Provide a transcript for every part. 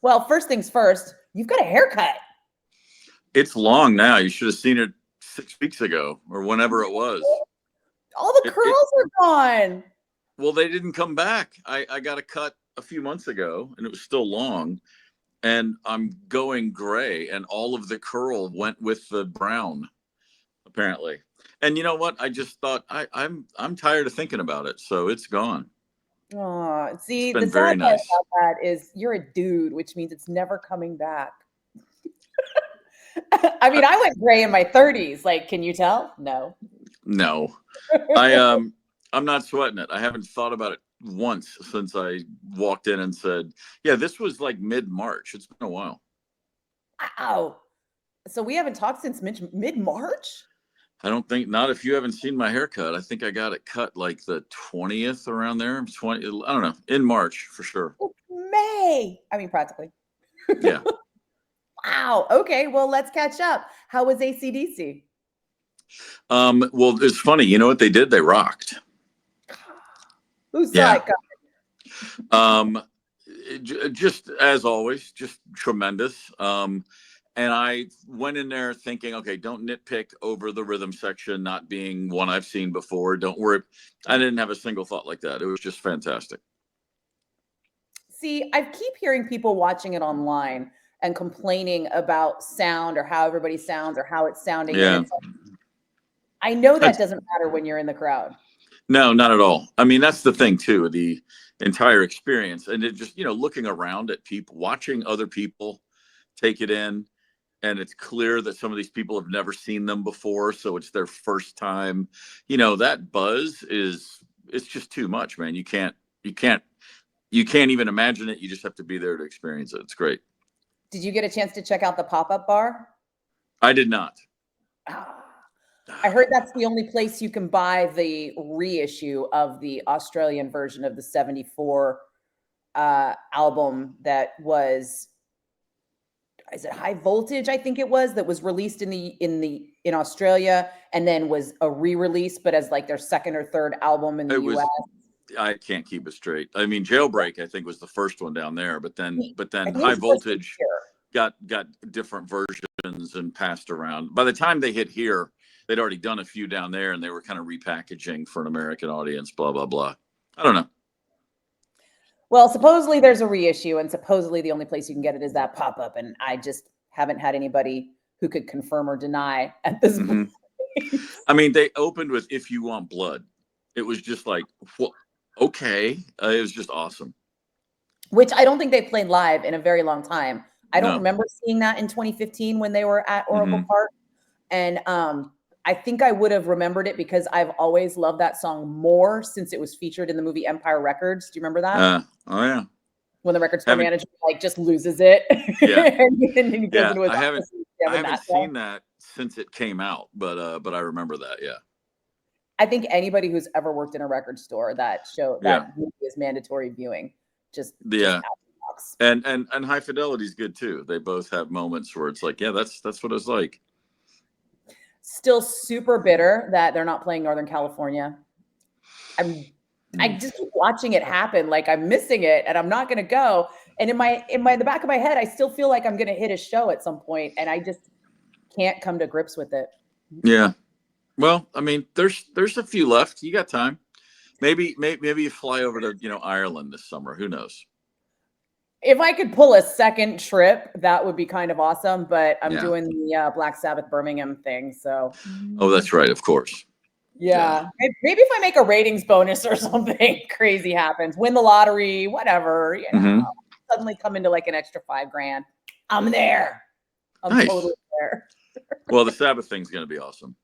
Well, first things first, you've got a haircut. It's long now. You should have seen it 6 weeks ago or whenever it was. All the curls are gone. Well, they didn't come back. I got a cut a few months ago and it was still long. And I'm going gray, and all of the curl went with the brown, apparently. And you know what? I just thought I'm tired of thinking about it, so it's gone. Oh, see, It's been the very sad part nice. about that is you're a dude, which means it's never coming back. I mean, I went gray in my 30s. Like, can you tell? No. No, I'm not sweating it. I haven't thought about it once since I walked in and said, "Yeah, this was like mid-March." It's been a while. Wow. So we haven't talked since mid-March? I don't think not if you haven't seen my haircut. I think I got it cut like the 20th around there. 20, I don't know, in March for sure. May. I mean, practically. Yeah. Wow. Okay. Well, let's catch up. How was ACDC? Well, it's funny. You know what they did? They rocked. Who saw it coming? Just as always, just tremendous. And I went in there thinking, okay, don't nitpick over the rhythm section not being one I've seen before. Don't worry. I didn't have a single thought like that. It was just fantastic. See, I keep hearing people watching it online and complaining about sound or how everybody sounds or how it's sounding. Yeah. And it's like, I know that doesn't matter when you're in the crowd. No, not at all. I mean, that's the thing too, the entire experience. And it just, looking around at people, watching other people take it in. And it's clear that some of these people have never seen them before. So it's their first time, that buzz it's just too much, man. You can't even imagine it. You just have to be there to experience it. It's great. Did you get a chance to check out the pop-up bar? I did not. I heard that's the only place you can buy the reissue of the Australian version of the 74 album that was, is it High Voltage? I think it was, that was released in Australia and then was a re-release, but as like their second or third album in the US. I can't keep it straight. I mean, Jailbreak, I think, was the first one down there, but then High Voltage got different versions and passed around. By the time they hit here, they'd already done a few down there, and they were kind of repackaging for an American audience. Blah blah blah. I don't know. Well, supposedly there's a reissue, and supposedly the only place you can get it is that pop-up, and I just haven't had anybody who could confirm or deny at this point. I mean, they opened with "If You Want Blood." It was just like, what? Okay, it was just awesome. Which I don't think they played live in a very long time. I don't remember seeing that in 2015 when they were at Oracle Park. And I think I would have remembered it because I've always loved that song more since it was featured in the movie Empire Records. Do you remember that? Oh, yeah. When the record store manager just loses it. Yeah. and he goes into his office. I haven't seen that since it came out, but I remember that, yeah. I think anybody who's ever worked in a record store, that movie is mandatory viewing. Just and High Fidelity is good too. They both have moments where it's like, yeah, that's what it's like. Still super bitter that they're not playing Northern California. I just keep watching it happen. Like I'm missing it, and I'm not going to go. And in the back of my head, I still feel like I'm going to hit a show at some point, and I just can't come to grips with it. Yeah. Well, I mean, there's a few left. You got time. Maybe you fly over to Ireland this summer. Who knows? If I could pull a second trip, that would be kind of awesome. But I'm doing the Black Sabbath Birmingham thing, so. Oh, that's right. Of course. Yeah. Maybe if I make a ratings bonus or something crazy happens, win the lottery, whatever, suddenly come into like an extra $5,000. I'm there. I'm totally there. Well, the Sabbath thing's going to be awesome.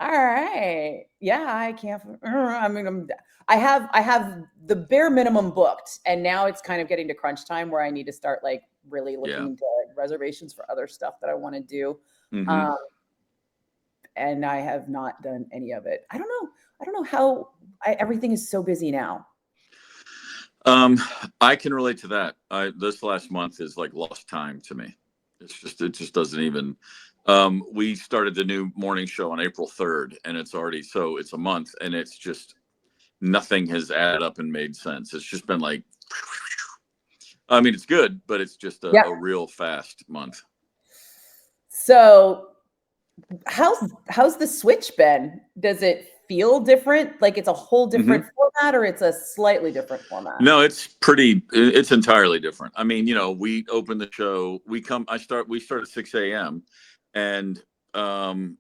All right. Yeah, I can't. I mean, I have the bare minimum booked, and now it's kind of getting to crunch time where I need to start like really looking into reservations for other stuff that I want to do. And I have not done any of it. I don't know how everything is so busy now. I can relate to that. This last month is like lost time to me. It just doesn't even. We started the new morning show on April 3rd, and it's a month, and it's just nothing has added up and made sense. It's just been like, I mean, it's good, but it's just Yep. a real fast month. So how's the switch been? Does it feel different? Like it's a whole different format, or it's a slightly different format? No, it's entirely different. I mean, we open the show, we start at 6 a.m. and, some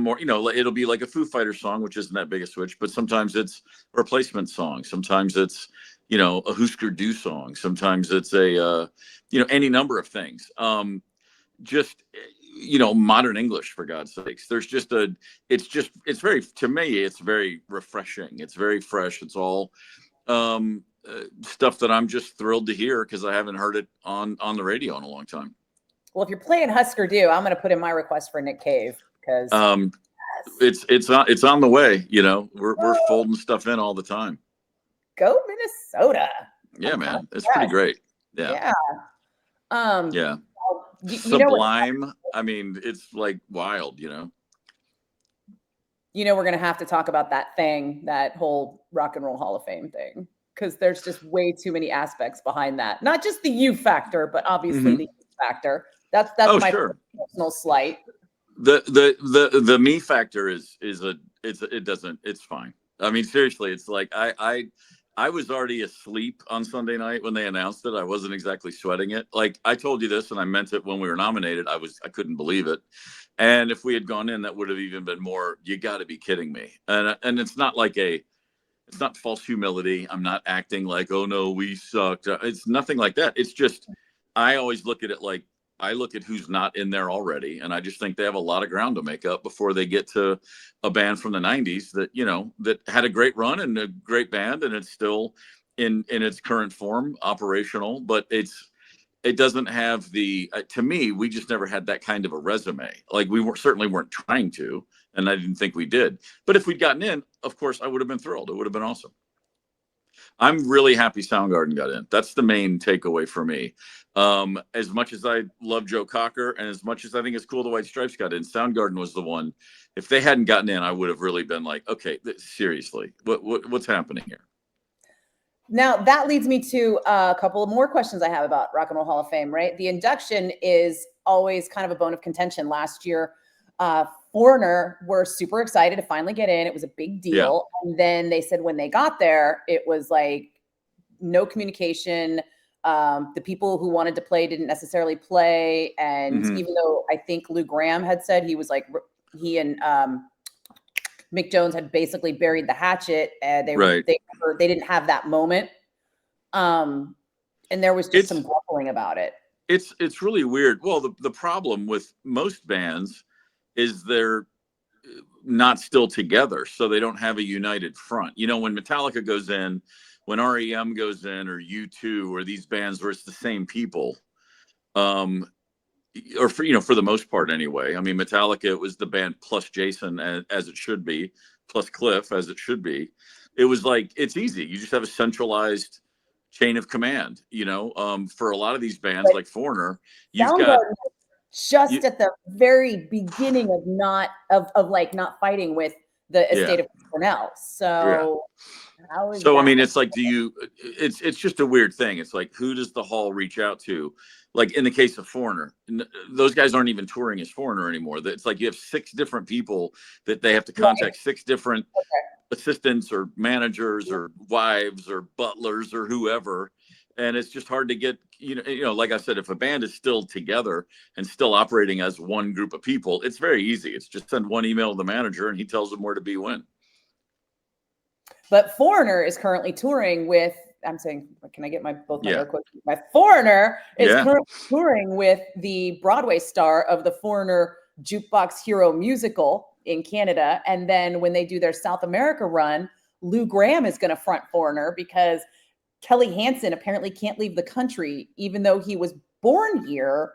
more, it'll be like a Foo Fighters song, which isn't that big a switch, but sometimes it's a replacement song. Sometimes it's, a Husker Du song. Sometimes it's any number of things. Just, modern English, for God's sakes. It's very refreshing. It's very fresh. It's all stuff that I'm just thrilled to hear because I haven't heard it on the radio in a long time. Well, if you're playing Husker Du, I'm going to put in my request for Nick Cave because it's on the way. We're folding stuff in all the time. Go Minnesota! Yeah, man, it's pretty great. Yeah. Yeah. Sublime. I mean, it's like wild. We're going to have to talk about that whole Rock and Roll Hall of Fame thing, because there's just way too many aspects behind that. Not just the you factor, but obviously the you factor. That's my personal slight. The me factor it's fine. I mean, seriously, it's like I was already asleep on Sunday night when they announced it. I wasn't exactly sweating it. Like, I told you this, and I meant it when we were nominated. I couldn't believe it. And if we had gone in, that would have even been more. You got to be kidding me. And it's not like it's not false humility. I'm not acting like, oh no, we sucked. It's nothing like that. It's just, I always look at it like, I look at who's not in there already, and I just think they have a lot of ground to make up before they get to a band from the 90s that, that had a great run and a great band, and it's still in its current form, operational, but it doesn't have to me, we just never had that kind of a resume. Like, we certainly weren't trying to, and I didn't think we did. But if we'd gotten in, of course, I would have been thrilled. It would have been awesome. I'm really happy Soundgarden got in. That's the main takeaway for me. As much as I love Joe Cocker, and as much as I think it's cool the White Stripes got in, Soundgarden was the one. If they hadn't gotten in, I would have really been like, okay, seriously, what's happening here? Now, that leads me to a couple of more questions I have about Rock and Roll Hall of Fame, right? The induction is always kind of a bone of contention. Last year, Foreigner were super excited to finally get in. It was a big deal. Yeah. And then they said when they got there, it was like no communication. The people who wanted to play didn't necessarily play. And even though I think Lou Gramm had said he was like, he and Mick Jones had basically buried the hatchet. They didn't have that moment. And there was just some grumbling about it. It's really weird. Well, the problem with most bands is they're not still together, so they don't have a united front. When Metallica goes in, when REM goes in, or U2, or these bands where it's the same people, or for the most part anyway. I mean, Metallica, it was the band plus Jason, as it should be, plus Cliff, as it should be. It was like, it's easy. You just have a centralized chain of command. For a lot of these bands, like Foreigner, you've got at the very beginning of not fighting with the estate of Cornell. So how is that? I mean, it's like, it's just a weird thing. It's like, who does the Hall reach out to? Like, in the case of Foreigner, those guys aren't even touring as Foreigner anymore. It's like you have 6 different people that they have to contact, 6 different assistants or managers or wives or butlers or whoever. And it's just hard to get, like I said, if a band is still together and still operating as one group of people, it's very easy. It's just send one email to the manager and he tells them where to be when. But Foreigner is currently touring with, I'm saying, can I get my quotes? My Foreigner is currently touring with the Broadway star of the Foreigner Jukebox Hero musical in Canada. And then when they do their South America run, Lou Gramm is going to front Foreigner because Kelly Hansen apparently can't leave the country, even though he was born here.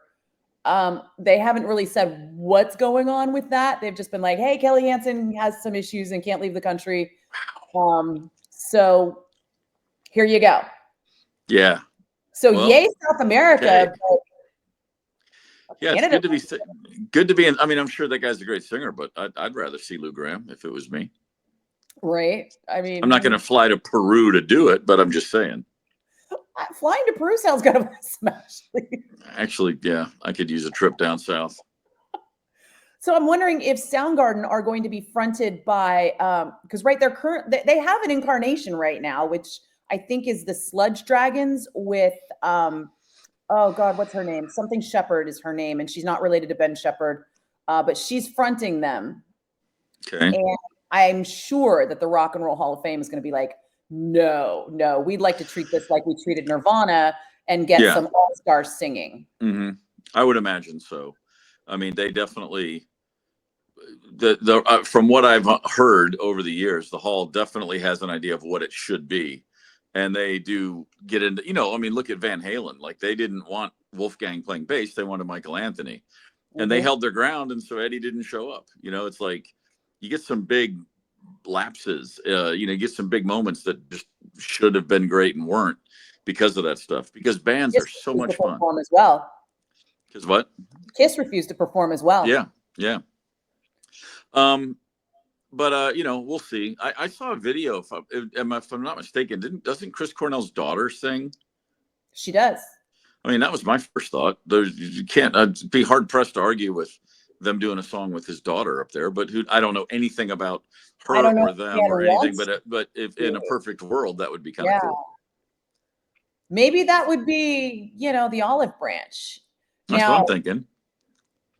They haven't really said what's going on with that. They've just been like, hey, Kelly Hansen has some issues and can't leave the country. So here you go. Yeah. So yay, South America. Okay. Yeah, it's good to be in. I mean, I'm sure that guy's a great singer, but I'd rather see Lou Gramm if it was me. Right. I mean, I'm not going to fly to Peru to do it, but I'm just saying. Flying to Peru sounds kind of awesome, actually. Actually, yeah, I could use a trip down south. So I'm wondering if Soundgarden are going to be fronted by, because right, they have an incarnation right now, which I think is the Sludge Dragons with, oh God, what's her name? Something Shepherd is her name, and she's not related to Ben Shepherd, but she's fronting them. Okay. And I'm sure that the Rock and Roll Hall of Fame is going to be like, no, we'd like to treat this like we treated Nirvana and get some all-star singing. Mm-hmm. I would imagine so. I mean, they definitely, from what I've heard over the years, the Hall definitely has an idea of what it should be. And they do get into, I mean, look at Van Halen. Like, they didn't want Wolfgang playing bass. They wanted Michael Anthony. And they held their ground, and so Eddie didn't show up. It's like you get some big lapses, you get some big moments that just should have been great and weren't because of that stuff. Because bands are so much fun. Perform as well. Because what? Kiss refused to perform as well. Yeah. But we'll see. I saw a video. If I'm not mistaken, doesn't Chris Cornell's daughter sing? She does. I mean, that was my first thought. You can't. I'd be hard pressed to argue with them doing a song with his daughter up there. But I don't know anything about her or them or anything. But if in a perfect world, that would be kind of cool. Maybe that would be, the olive branch. That's what I'm thinking.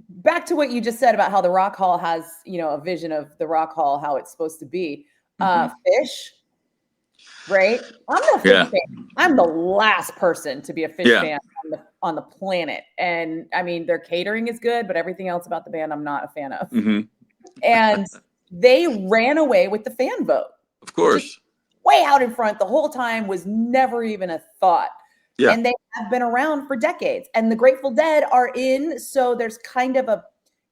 Back to what you just said about how the Rock Hall has, a vision of the Rock Hall, how it's supposed to be. Fish, right? I'm no Fish fan. I'm the last person to be a Fish fan on the planet. And I mean, their catering is good, but everything else about the band, I'm not a fan of. And they ran away with the fan vote. Of course. Way out in front the whole time, was never even a thought. Yeah. And they have been around for decades, and the Grateful Dead are in. So there's kind of a,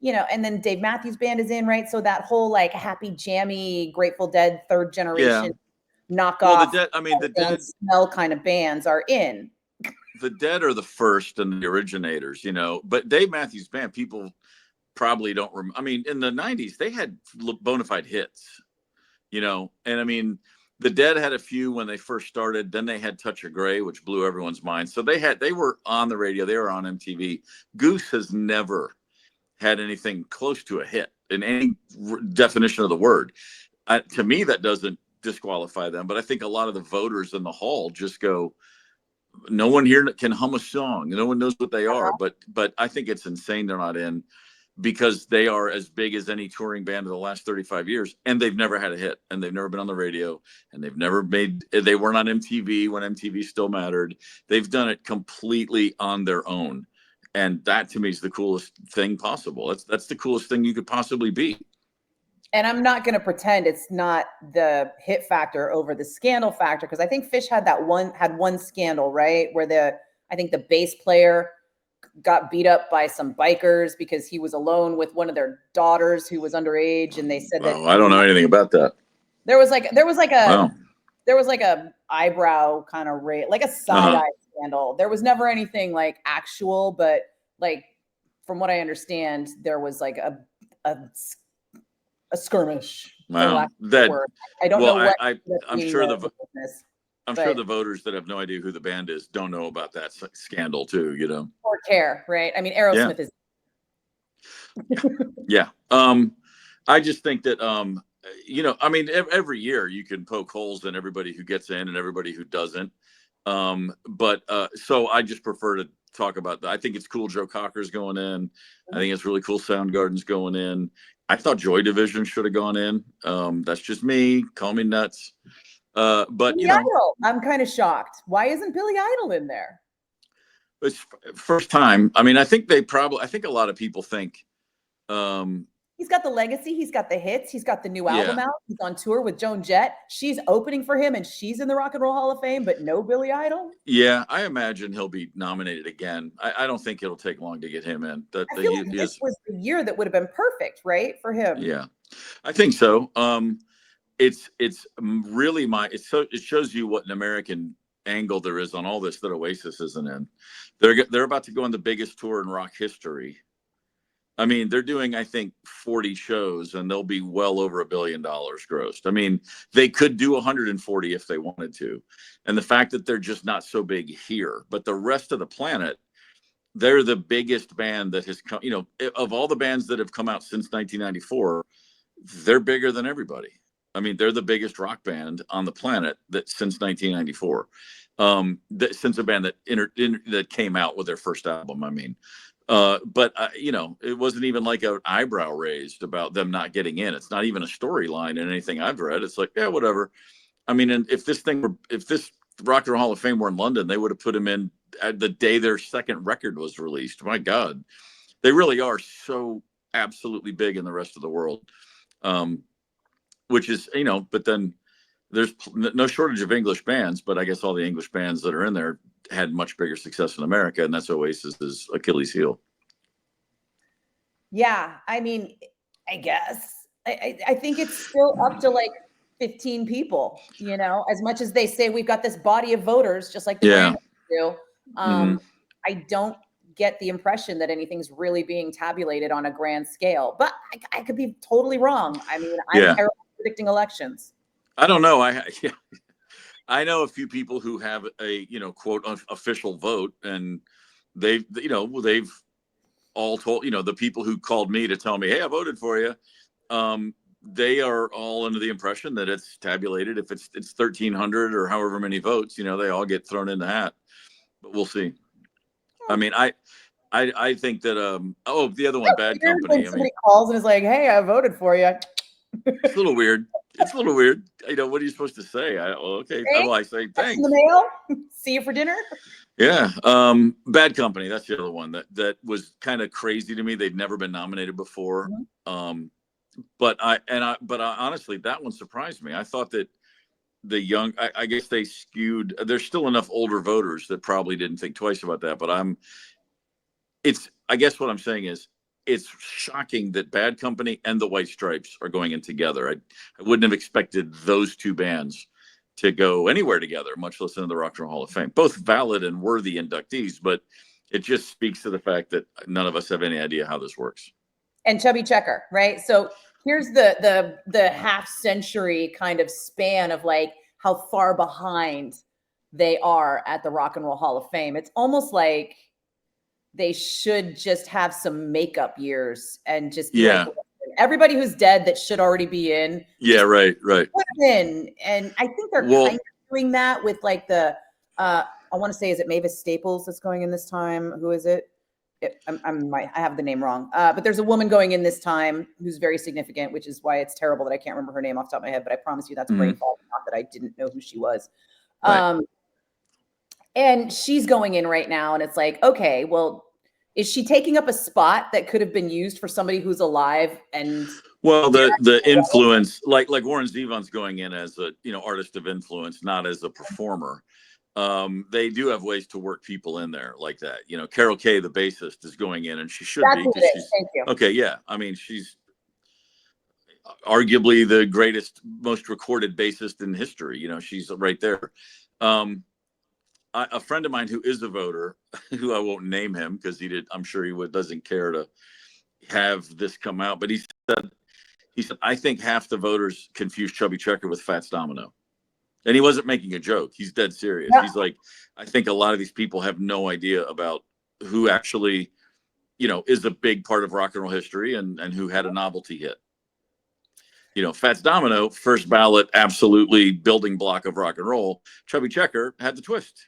and then Dave Matthews Band is in, right? So that whole like happy, jammy Grateful Dead third generation knockoff. Well, the Dead smell kind of bands are in. The Dead are the first and the originators, but Dave Matthews Band, people probably don't remember. I mean, in the 90s, they had bona fide hits, and I mean, the Dead had a few when they first started. Then they had Touch of Grey, which blew everyone's mind. So they were on the radio. They were on MTV. Goose has never had anything close to a hit in any definition of the word. To me, that doesn't disqualify them. But I think a lot of the voters in the Hall just go, no one here can hum a song. No one knows what they are. But I think it's insane they're not in, because they are as big as any touring band of the last 35 years, and they've never had a hit, and they've never been on the radio, and they weren't on MTV when MTV still mattered. They've done it completely on their own. And that to me is the coolest thing possible. That's the coolest thing you could possibly be. And I'm not going to pretend it's not the hit factor over the scandal factor, because I think Fish had one scandal, right? Where I think the bass player got beat up by some bikers because he was alone with one of their daughters who was underage, and they said that. I don't know anything about that. There was like a eyebrow kind of like a side eye scandal. There was never anything like actual, but like from what I understand, there was like a skirmish. Wow. I don't know what. I'm sure sure the voters that have no idea who the band is don't know about that scandal too, Or care, right? I mean, Aerosmith is. Yeah. I just think that, I mean, every year you can poke holes in everybody who gets in and everybody who doesn't. So I just prefer to talk about that. I think it's cool Joe Cocker's going in. I think it's really cool Soundgarden's going in. I thought Joy Division should have gone in. That's just me. Call me nuts. But Billy Idol. I'm kind of shocked. Why isn't Billy Idol in there? It's first time. I mean, I think a lot of people think he's got the legacy, he's got the hits, he's got the new album out, he's on tour with Joan Jett. She's opening for him and she's in the Rock and Roll Hall of Fame, but no Billy Idol. Yeah, I imagine he'll be nominated again. I don't think it'll take long to get him in. I feel like this was the year that would have been perfect, right, for him. Yeah, I think so. It's really it shows you what an American angle there is on all this that Oasis isn't in. They're about to go on the biggest tour in rock history. I mean, they're doing, I think, 40 shows, and they'll be well over $1 billion grossed. I mean, they could do 140 if they wanted to. And the fact that they're just not so big here, but the rest of the planet, they're the biggest band that has come, you know, of all the bands that have come out since 1994, they're bigger than everybody. I mean, they're the biggest rock band on the planet that since 1994. Since a band that came out with their first album, I mean. But you know, it wasn't even like an eyebrow raised about them not getting in. It's not even a storyline in anything I've read. It's like, yeah, whatever. I mean, and if this Rock and Roll Hall of Fame were in London, they would have put him in at the day their second record was released. My God, they really are so absolutely big in the rest of the world. Which is, you know, but then there's no shortage of English bands, but I guess all the English bands that are in there had much bigger success in America, and that's Oasis's Achilles heel. Yeah, I mean, I guess I think it's still up to like 15 people, you know, as much as they say we've got this body of voters, just like the Grammys do. I don't get the impression that anything's really being tabulated on a grand scale, but I could be totally wrong. I mean, I'm terrible at predicting elections. I don't know. I know a few people who have a, you know, quote official vote, and they've all told, you know, the people who called me to tell me, hey, I voted for you. They are all under the impression that it's tabulated. If it's 1,300 or however many votes, you know, they all get thrown in the hat, but we'll see. I mean, I think that, the other one, Bad Company. Somebody calls and is like, hey, I voted for you. It's a little weird. It's a little weird. You know, what are you supposed to say? Okay. Well, I say thanks. In the mail. See you for dinner. Yeah. Bad Company. That's the other one that was kind of crazy to me. They'd never been nominated before. But honestly, that one surprised me. I thought that the young, I guess they skewed. There's still enough older voters that probably didn't think twice about that. But I guess what I'm saying is, it's shocking that Bad Company and the White Stripes are going in together. I wouldn't have expected those two bands to go anywhere together, much less into the Rock and Roll Hall of Fame. Both valid and worthy inductees, but it just speaks to the fact that none of us have any idea how this works. And Chubby Checker, right? So here's the half century kind of span of like how far behind they are at the Rock and Roll Hall of Fame. It's almost like they should just have some makeup years and just like, everybody who's dead that should already be in. Yeah, right. Put in. And I think they're kind of doing that with like the I want to say, is it Mavis Staples that's going in this time? Who is it? I have the name wrong. But there's a woman going in this time who's very significant, which is why it's terrible that I can't remember her name off the top of my head, but I promise you that's a brain fault, not that I didn't know who she was. Right. And she's going in right now, and it's like, okay, well, is she taking up a spot that could have been used for somebody who's alive? And well, the influence, like Warren Zevon's going in as a, you know, artist of influence, not as a performer. They do have ways to work people in there like that. You know, Carol Kay, the bassist, is going in, and she should be. Thank you. Okay, yeah. I mean, she's arguably the greatest, most recorded bassist in history. You know, she's right there. A friend of mine who is a voter, who I won't name him because I'm sure he doesn't care to have this come out, but he said, I think half the voters confuse Chubby Checker with Fats Domino. And he wasn't making a joke. He's dead serious. Yeah. He's like, I think a lot of these people have no idea about who actually, you know, is a big part of rock and roll history and who had a novelty hit. You know, Fats Domino, first ballot, absolutely building block of rock and roll. Chubby Checker had the twist.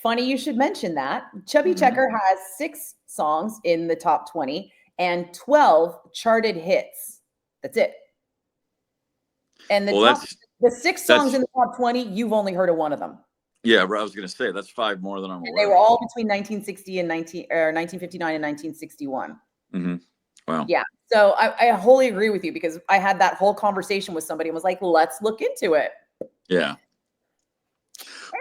Funny you should mention that. Chubby Checker has 6 songs in the top 20 and 12 charted hits. That's it. And the 6 songs in the top 20, you've only heard of one of them. Yeah, I was going to say that's 5 more than I'm aware. They were all between 1960 and 1959 and 1961. Wow. Yeah. So I wholly agree with you, because I had that whole conversation with somebody and was like, let's look into it. Yeah.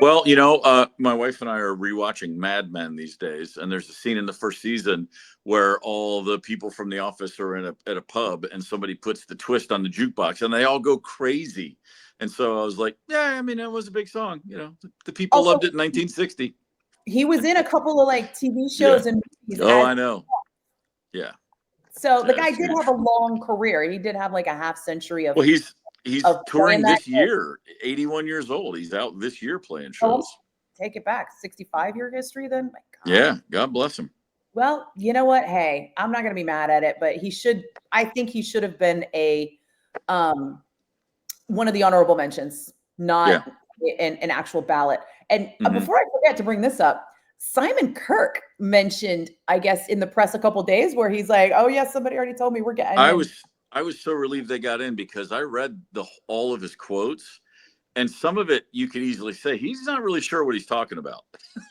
Well, you know, my wife and I are rewatching Mad Men these days, and there's a scene in the first season where all the people from the office are at a pub, and somebody puts the twist on the jukebox, and they all go crazy. And so I was like, yeah, I mean, it was a big song. You know, the people loved it in 1960. He was in a couple of like TV shows and movies. Oh, I know. Yeah. So the guy did have a long career. He did have like a half century of. Well, he's touring this year. year. 81 years old. He's out this year playing shows. Take it back. 65-year history then? My God. Yeah, God bless him. Well, you know what? Hey, I'm not going to be mad at it, but I think he should have been one of the honorable mentions, not an actual ballot. And before I forget to bring this up, Simon Kirk mentioned, I guess, in the press a couple of days where he's like, "Oh yeah, somebody already told me we're getting." I was so relieved they got in because I read all of his quotes, and some of it you could easily say he's not really sure what he's talking about.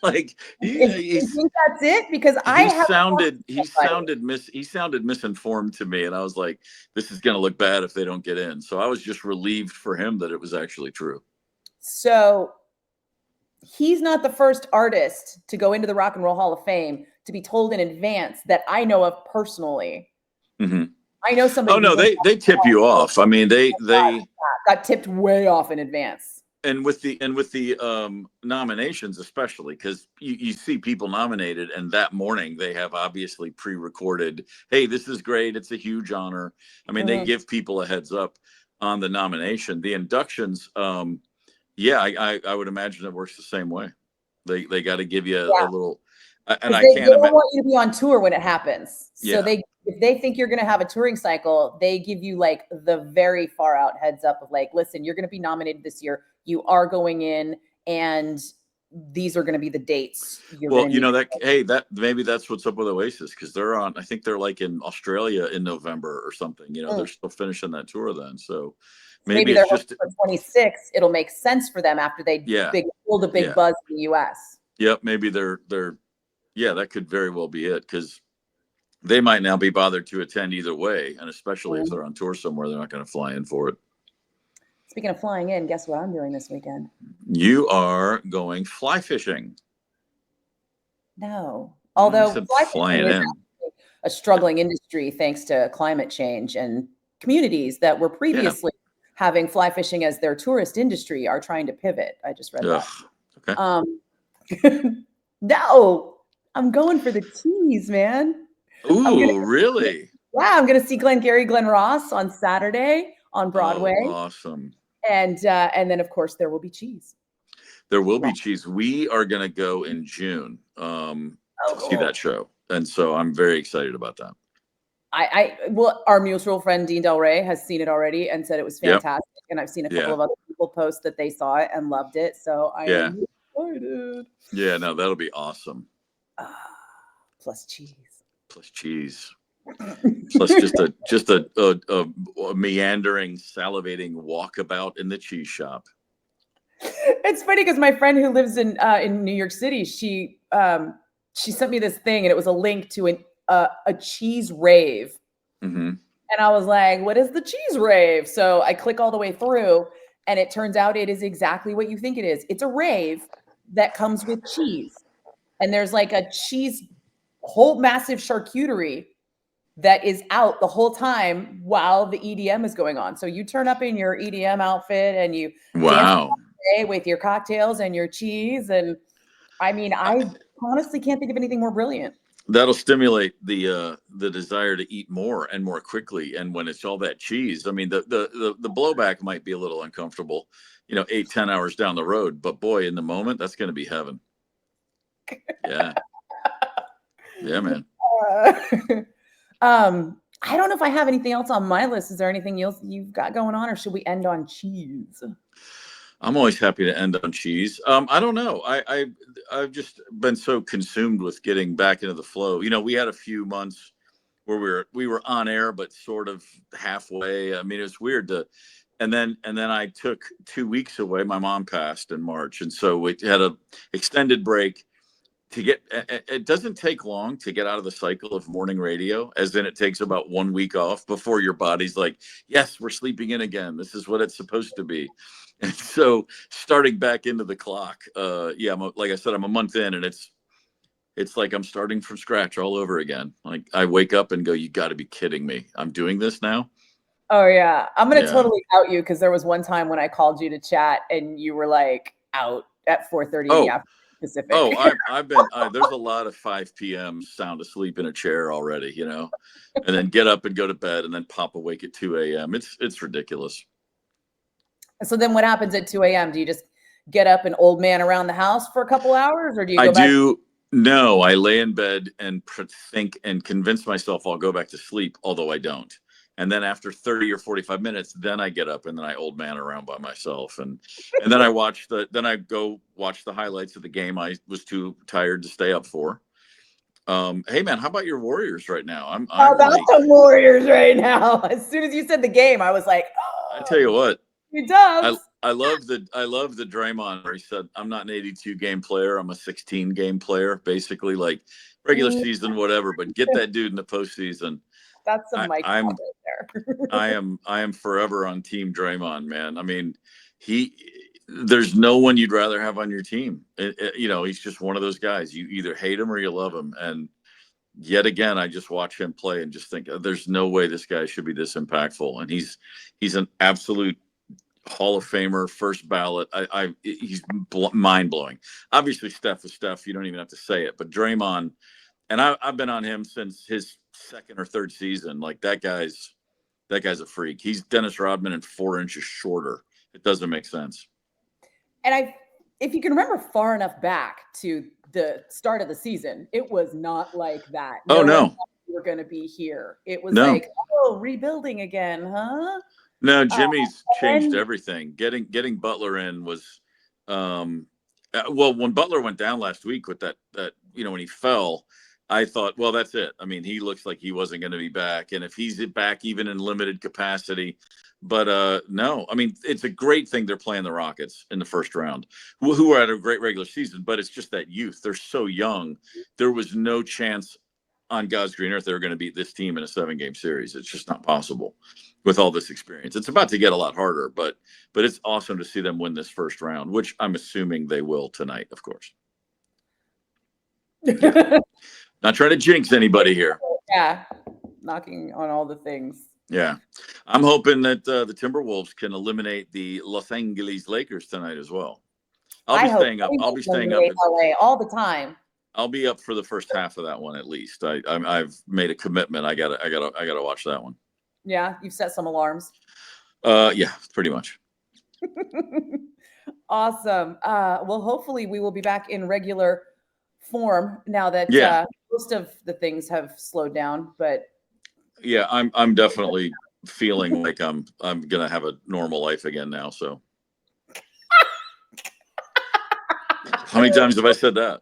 Like you think that's it? Because he sounded misinformed to me, and I was like, this is going to look bad if they don't get in. So I was just relieved for him that it was actually true. So he's not the first artist to go into the Rock and Roll Hall of Fame to be told in advance that I know of personally. I know somebody. Oh no, they tip you off. I mean, they got tipped way off in advance. And with the nominations, especially because you see people nominated, and that morning they have obviously pre-recorded. Hey, this is great. It's a huge honor. I mean, they give people a heads up on the nomination. The inductions, I would imagine it works the same way. They got to give you a little. And I can't. They don't want you to be on tour when it happens. So if they think you're going to have a touring cycle, they give you like the very far out heads up of like, listen, you're going to be nominated this year. You are going in, and these are going to be the dates. Maybe that's what's up with Oasis, because they're on. I think they're like in Australia in November or something. They're still finishing that tour then. So maybe they're it's just for 26. It'll make sense for them after they build a big buzz in the U.S. Yep, maybe they're that could very well be it, because they might now be bothered to attend either way, and especially if they're on tour somewhere, they're not going to fly in for it. Speaking of flying in, guess what I'm doing this weekend? You are going fly fishing. No, although fly flying fishing in is a struggling industry thanks to climate change, and communities that were previously having fly fishing as their tourist industry are trying to pivot. I just read that. Okay. No, I'm going for the cheese, man. Ooh, really? Yeah, I'm going to see Glenn Ross on Saturday on Broadway. Oh, awesome. And then, of course, there will be cheese. There will be cheese. We are going to go in June to see that show. And so I'm very excited about that. Our mutual friend Dean Del Rey has seen it already and said it was fantastic. Yep. And I've seen a couple of other people post that they saw it and loved it. So I am excited. Yeah, no, that'll be awesome. Plus cheese. Plus just a meandering, salivating walkabout in the cheese shop. It's funny because my friend who lives in New York City, she sent me this thing, and it was a link to a cheese rave. And I was like, what is the cheese rave? So I click all the way through, and it turns out it is exactly what you think it is. It's a rave that comes with cheese. And there's like a cheese, whole massive charcuterie that is out the whole time while the EDM is going on. So you turn up in your EDM outfit and you dance with your cocktails and your cheese. And I mean, I honestly can't think of anything more brilliant. That'll stimulate the desire to eat more and more quickly. And when it's all that cheese, I mean, the blowback might be a little uncomfortable, 8-10 hours down the road, but boy, in the moment, that's going to be heaven. Yeah. Yeah, man. I don't know if I have anything else on my list. Is there anything else you've got going on, or should we end on cheese? I'm always happy to end on cheese. I don't know. I've just been so consumed with getting back into the flow. We had a few months where we were on air, but sort of halfway. I mean, it was weird and then I took 2 weeks away. My mom passed in March, and so we had a extended break. It doesn't take long to get out of the cycle of morning radio, as in it takes about 1 week off before your body's like, yes, we're sleeping in again. This is what it's supposed to be. And so starting back into the clock, like I said, I'm a month in, and it's like I'm starting from scratch all over again. Like I wake up and go, you got to be kidding me. I'm doing this now. Oh yeah. I'm going to totally out you, because there was one time when I called you to chat and you were like out at 4:30 in the afternoon. specific. Oh, I've been, there's a lot of 5 p.m. sound asleep in a chair already, you know, and then get up and go to bed and then pop awake at 2 a.m. It's ridiculous. So then what happens at 2 a.m.? Do you just get up and old man around the house for a couple hours, or do you go back? No, I lay in bed and think and convince myself I'll go back to sleep, although I don't. And then after 30 or 45 minutes, then I get up and then I old man around by myself. And then I go watch the highlights of the game I was too tired to stay up for. Hey man, how about your Warriors right now? I'm about like, the Warriors right now. As soon as you said the game, I was like, oh, I tell you what. He does. I love the Draymond where he said, I'm not an 82 game player. I'm a 16 game player, basically, like regular season, whatever, but get that dude in the postseason. That's a mic right there. I am forever on team Draymond, man. I mean, there's no one you'd rather have on your team. You know, he's just one of those guys. You either hate him or you love him. And yet again, I just watch him play and just think there's no way this guy should be this impactful. And he's an absolute Hall of Famer, first ballot. He's mind blowing. Obviously, Steph is Steph. You don't even have to say it. But Draymond, and I've been on him since his second or third season. Like that guy's a freak. He's Dennis Rodman and 4 inches shorter. It doesn't make sense. And if you can remember far enough back to the start of the season, it was not like that. No. We were going to be here. It was like, oh, rebuilding again, huh? No, Jimmy's changed everything. Getting Butler in was, well, when Butler went down last week with that, you know, when he fell, I thought, well, that's it. I mean, he looks like he wasn't going to be back. And if he's back even in limited capacity, but no, I mean, it's a great thing they're playing the Rockets in the first round, who are at a great regular season, but it's just that youth. They're so young. There was no chance on God's green earth they were going to beat this team in a 7-game series. It's just not possible with all this experience. It's about to get a lot harder, but it's awesome to see them win this first round, which I'm assuming they will tonight, of course. Yeah. Not trying to jinx anybody here. Yeah, knocking on all the things. Yeah, I'm hoping that the Timberwolves can eliminate the Los Angeles Lakers tonight as well. I'll be staying up LA all the time. I'll be up for the first half of that one at least. I've made a commitment. I gotta watch that one. Yeah, you've set some alarms. Yeah, pretty much. Awesome. Well, hopefully we will be back in regular form now that most of the things have slowed down. But yeah, I'm definitely feeling like I'm gonna have a normal life again now. So how many times have I said that?